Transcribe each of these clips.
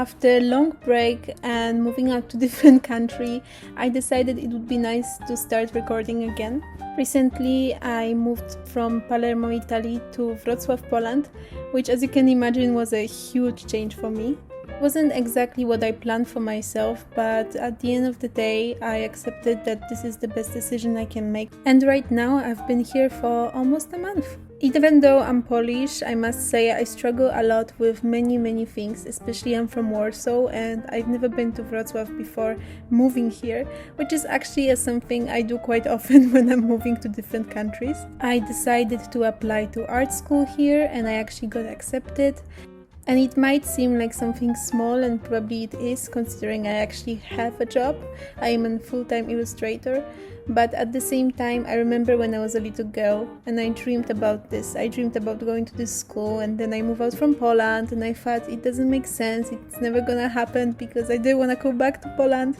After a long break and moving out to different country, I decided it would be nice to start recording again. Recently, I moved from Palermo, Italy to Wrocław, Poland, which, as you can imagine, was a huge change for me. It wasn't exactly what I planned for myself, but at the end of the day, I accepted that this is the best decision I can make. And right now, I've been here for almost a month. Even though I'm Polish, I must say I struggle a lot with many things, especially I'm from Warsaw and I've never been to Wrocław before moving here, which is actually something I do quite often when I'm moving to different countries. I decided to apply to art school here and I actually got accepted. And it might seem like something small, and probably it is, considering I actually have a job. I am a full-time illustrator, but at the same time I remember when I was a little girl and I dreamed about this. I dreamed about going to this school, and then I moved out from Poland and I thought it doesn't make sense, it's never gonna happen because I didn't want to go back to Poland.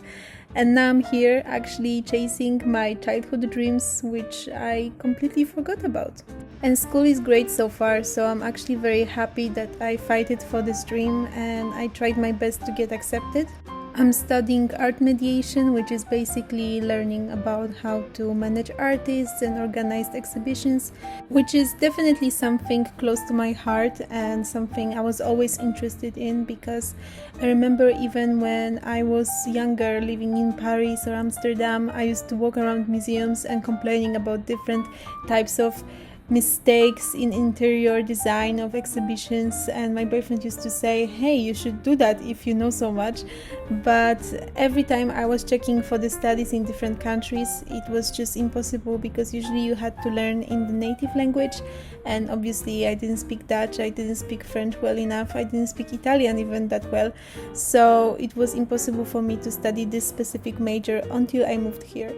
And now I'm here actually chasing my childhood dreams, which I completely forgot about. And school is great so far, so I'm actually very happy that I fighted for this dream and I tried my best to get accepted. I'm studying art mediation, which is basically learning about how to manage artists and organize exhibitions, which is definitely something close to my heart and something I was always interested in, because I remember even when I was younger, living in Paris or Amsterdam, I used to walk around museums and complaining about different types of mistakes in interior design of exhibitions, and my boyfriend used to say, hey, you should do that if you know so much. But every time I was checking for the studies in different countries, it was just impossible, because usually you had to learn in the native language, and obviously I didn't speak Dutch, I didn't speak French well enough, I didn't speak Italian even that well, so it was impossible for me to study this specific major until I moved here.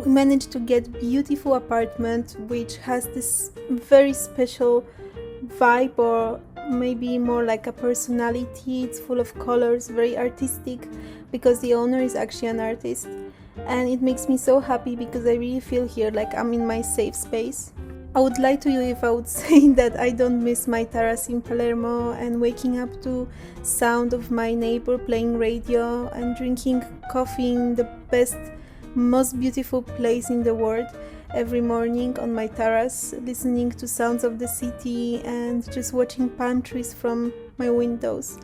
We managed to get a beautiful apartment which has this very special vibe, or maybe more like a personality. It's full of colors, very artistic, because the owner is actually an artist, and it makes me so happy because I really feel here like I'm in my safe space. I would lie to you if I would say that I don't miss my terrace in Palermo and waking up to sound of my neighbor playing radio and drinking coffee in the best, most beautiful place in the world every morning on my terrace, listening to sounds of the city and just watching palm trees from my windows.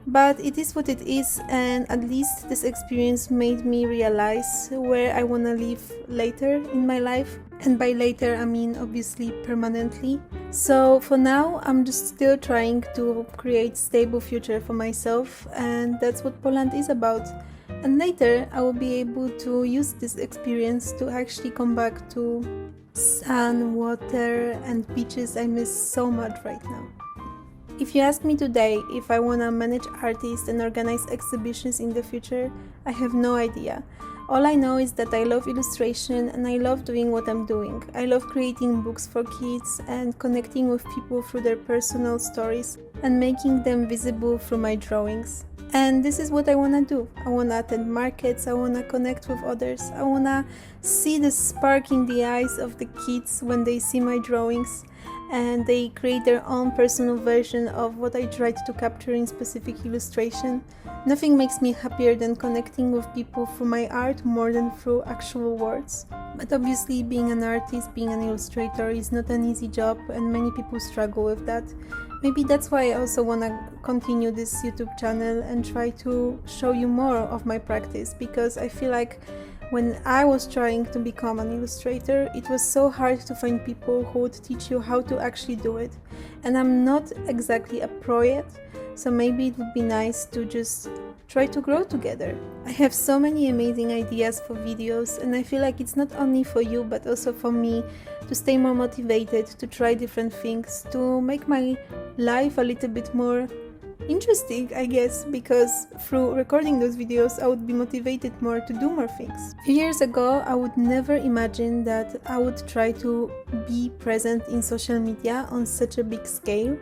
But it is what it is, and at least this experience made me realize where I want to live later in my life. And by later I mean obviously permanently. So for now I'm just still trying to create stable future for myself, and that's what Poland is about. And later I will be able to use this experience to actually come back to sun, water and beaches I miss so much right now. If you ask me today if I want to manage artists and organize exhibitions in the future, I have no idea. All I know is that I love illustration and I love doing what I'm doing. I love creating books for kids and connecting with people through their personal stories and making them visible through my drawings. And this is what I want to do. I want to attend markets, I want to connect with others, I want to see the spark in the eyes of the kids when they see my drawings and they create their own personal version of what I tried to capture in specific illustration. Nothing makes me happier than connecting with people through my art more than through actual words. But obviously being an artist, being an illustrator is not an easy job, and many people struggle with that. Maybe that's why I also want to continue this YouTube channel and try to show you more of my practice, because I feel like when I was trying to become an illustrator, it was so hard to find people who would teach you how to actually do it. And I'm not exactly a pro yet, so maybe it would be nice to just try to grow together. I have so many amazing ideas for videos, and I feel like it's not only for you but also for me to stay more motivated, to try different things, to make my life a little bit more interesting, I guess, because through recording those videos I would be motivated more to do more things. A few years ago I would never imagine that I would try to be present in social media on such a big scale.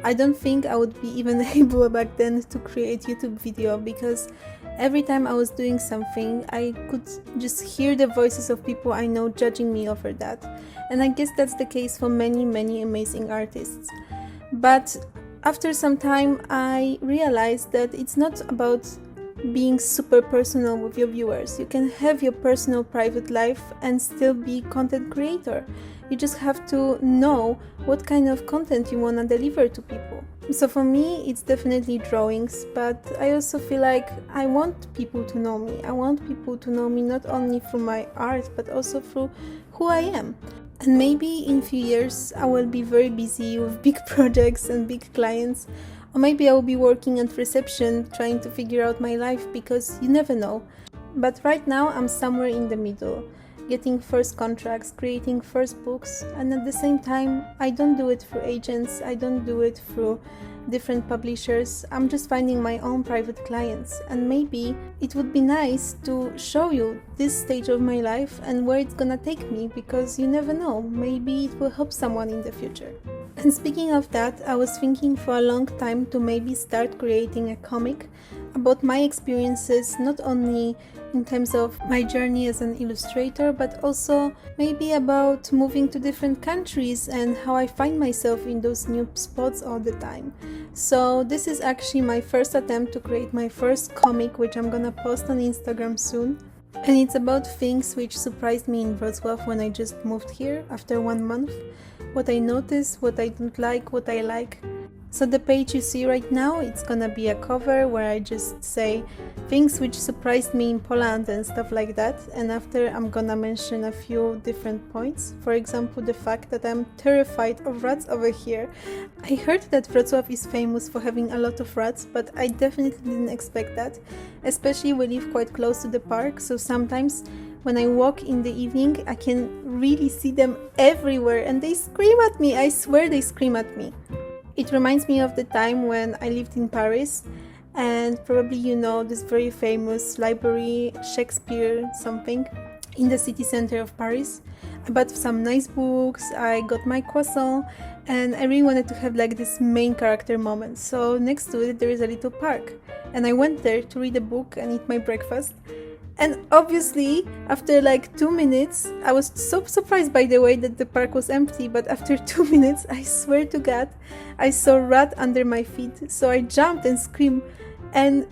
I don't think I would be even able back then to create YouTube video, because every time I was doing something I could just hear the voices of people I know judging me over that, and I guess that's the case for many amazing artists. But After some time, I realized that it's not about being super personal with your viewers. You can have your personal private life and still be content creator. You just have to know what kind of content you want to deliver to people. So for me, it's definitely drawings, but I also feel like I want people to know me. I want people to know me not only through my art, but also through who I am. And maybe in a few years I will be very busy with big projects and big clients, or maybe I will be working at reception trying to figure out my life, because you never know. But right now I'm somewhere in the middle, getting first contracts, creating first books, and at the same time I don't do it through agents, I don't do it through different publishers. I'm just finding my own private clients, and maybe it would be nice to show you this stage of my life and where it's gonna take me, because you never know, maybe it will help someone in the future. And speaking of that, I was thinking for a long time to maybe start creating a comic about my experiences, not only in terms of my journey as an illustrator, but also maybe about moving to different countries and how I find myself in those new spots all the time. So this is actually my first attempt to create my first comic, which I'm gonna post on Instagram soon. And it's about things which surprised me in Wrocław when I just moved here after 1 month. What I noticed, what I don't like, what I like. So the page you see right now, it's gonna be a cover where I just say things which surprised me in Poland and stuff like that. And after I'm gonna mention a few different points. For example, the fact that I'm terrified of rats over here. I heard that Wrocław is famous for having a lot of rats, but I definitely didn't expect that. Especially we live quite close to the park, so sometimes when I walk in the evening, I can really see them everywhere and they scream at me. I swear they scream at me. It reminds me of the time when I lived in Paris, and probably you know this very famous library, Shakespeare something, in the city center of Paris. I bought some nice books, I got my croissant, and I really wanted to have like this main character moment. So next to it there is a little park, and I went there to read a book and eat my breakfast. And obviously, after like 2 minutes, I was so surprised by the way that the park was empty, but after 2 minutes, I swear to God, I saw a rat under my feet. So I jumped and screamed, and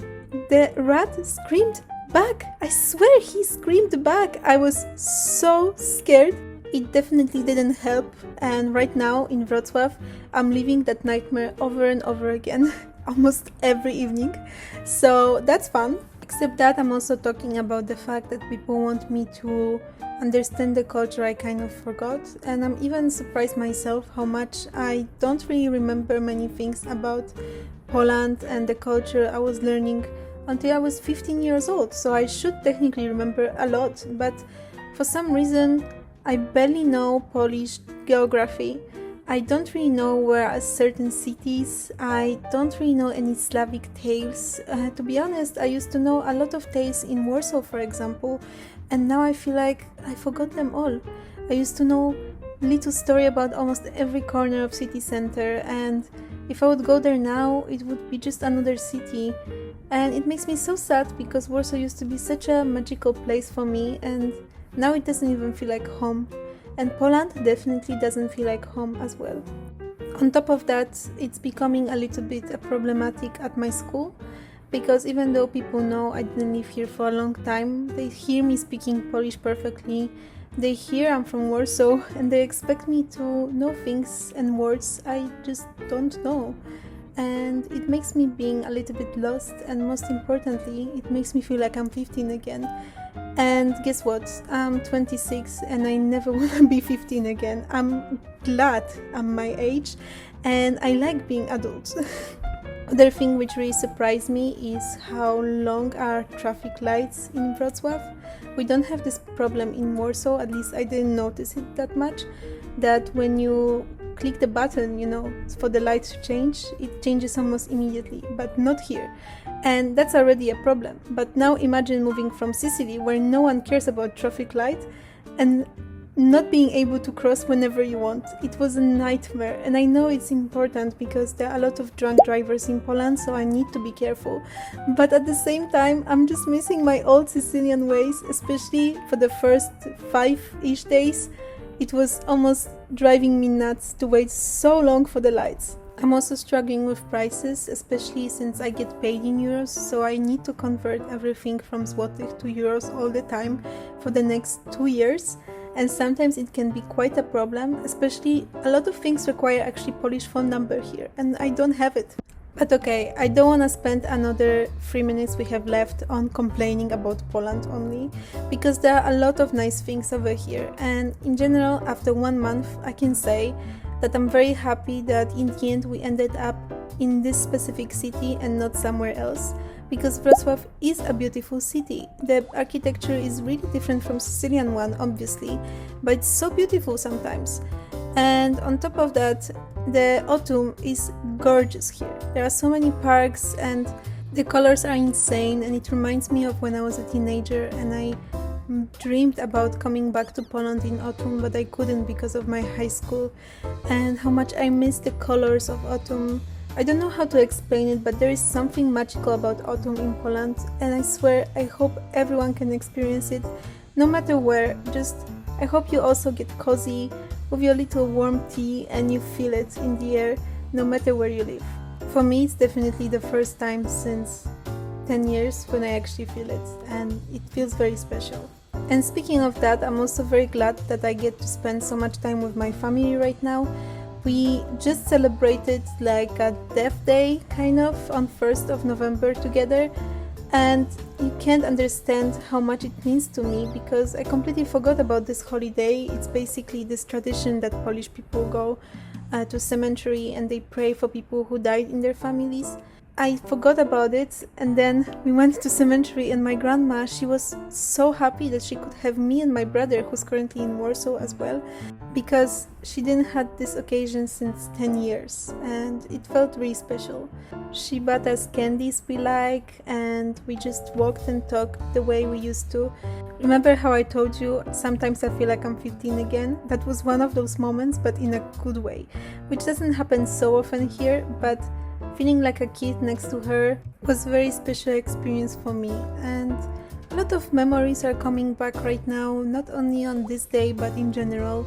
the rat screamed back. I swear he screamed back. I was so scared. It definitely didn't help, and right now in Wrocław, I'm living that nightmare over and over again, almost every evening. So that's fun. Except that I'm also talking about the fact that people want me to understand the culture I kind of forgot, and I'm even surprised myself how much I don't really remember many things about Poland and the culture I was learning until I was 15 years old, so I should technically remember a lot, but for some reason I barely know Polish geography. I don't really know where are certain cities, I don't really know any Slavic tales. To be honest, I used to know a lot of tales in Warsaw, for example, and now I feel like I forgot them all. I used to know little story about almost every corner of city center, and if I would go there now, it would be just another city. And it makes me so sad because Warsaw used to be such a magical place for me, and now it doesn't even feel like home. And Poland definitely doesn't feel like home as well. On top of that, it's becoming a little bit problematic at my school, because even though people know I didn't live here for a long time, they hear me speaking Polish perfectly, they hear I'm from Warsaw, and they expect me to know things and words I just don't know. And it makes me being a little bit lost, and most importantly, it makes me feel like I'm 15 again. And guess what? I'm 26 and I never want to be 15 again. I'm glad I'm my age and I like being adult. Other thing which really surprised me is how long are traffic lights in Wrocław. We don't have this problem in Warsaw, at least I didn't notice it that much, that when you click the button, for the light to change, it changes almost immediately, but not here. And that's already a problem. But now imagine moving from Sicily, where no one cares about traffic light, and not being able to cross whenever you want. It was a nightmare, and I know it's important because there are a lot of drunk drivers in Poland, so I need to be careful. But at the same time, I'm just missing my old Sicilian ways, especially for the first 5-ish days. It was almost driving me nuts to wait so long for the lights. I'm also struggling with prices, especially since I get paid in euros, so I need to convert everything from złotych to euros all the time for the next 2 years, and sometimes it can be quite a problem, especially a lot of things require actually Polish phone number here, and I don't have it. But okay, I don't want to spend another 3 minutes we have left on complaining about Poland only, because there are a lot of nice things over here, and in general, after 1 month, I can say that I'm very happy that in the end we ended up in this specific city and not somewhere else, because Wrocław is a beautiful city. The architecture is really different from Sicilian one, obviously, but it's so beautiful sometimes. And on top of that, the autumn is gorgeous here. There are so many parks and the colors are insane, and it reminds me of when I was a teenager and I dreamed about coming back to Poland in autumn, but I couldn't because of my high school, and how much I miss the colors of autumn. I don't know how to explain it, but there is something magical about autumn in Poland, and I swear I hope everyone can experience it, no matter where. Just I hope you also get cozy with your little warm tea and you feel it in the air, no matter where you live. For me, it's definitely the first time since 10 years when I actually feel it, and it feels very special. And speaking of that, I'm also very glad that I get to spend so much time with my family right now. We just celebrated like a death day kind of on 1st of November together, and you can't understand how much it means to me because I completely forgot about this holiday. It's basically this tradition that Polish people go to cemetery and they pray for people who died in their families. I forgot about it, and then we went to cemetery, and my grandma, she was so happy that she could have me and my brother, who's currently in Warsaw as well, because she didn't had this occasion since 10 years, and it felt really special. She bought us candies we like, and we just walked and talked the way we used to. Remember how I told you sometimes I feel like I'm 15 again? That was one of those moments, but in a good way, which doesn't happen so often here, but feeling like a kid next to her was a very special experience for me, and a lot of memories are coming back right now, not only on this day but in general.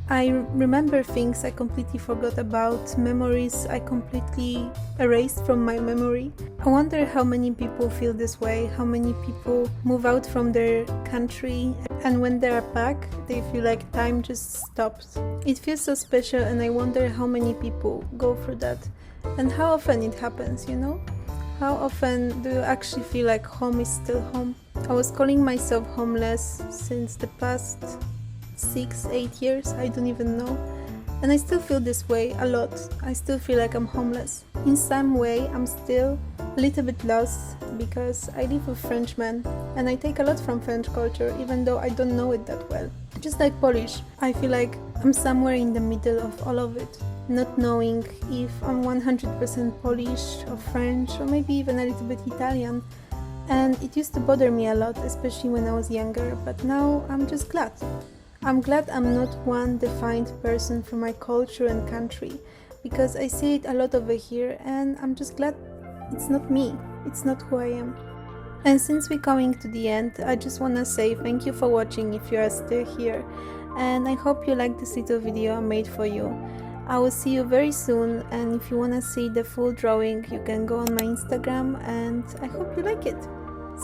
I remember things I completely forgot about, memories I completely erased from my memory. I wonder how many people feel this way, how many people move out from their country and when they're back they feel like time just stopped. It feels so special, and I wonder how many people go through that. And how often it happens, you know? How often do you actually feel like home is still home? I was calling myself homeless since the past 6-8 years, I don't even know. And I still feel this way a lot. I still feel like I'm homeless. In some way, I'm still a little bit lost because I live with Frenchmen and I take a lot from French culture, even though I don't know it that well. Just like Polish, I feel like I'm somewhere in the middle of all of it, not knowing if I'm 100% Polish or French or maybe even a little bit Italian. And it used to bother me a lot, especially when I was younger, but now I'm just glad. I'm glad I'm not one defined person for my culture and country, because I see it a lot over here and I'm just glad it's not me, it's not who I am. And since we're coming to the end, I just want to say thank you for watching if you are still here, and I hope you like this little video I made for you. I will see you very soon, and if you want to see the full drawing you can go on my Instagram, and I hope you like it.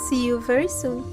See you very soon.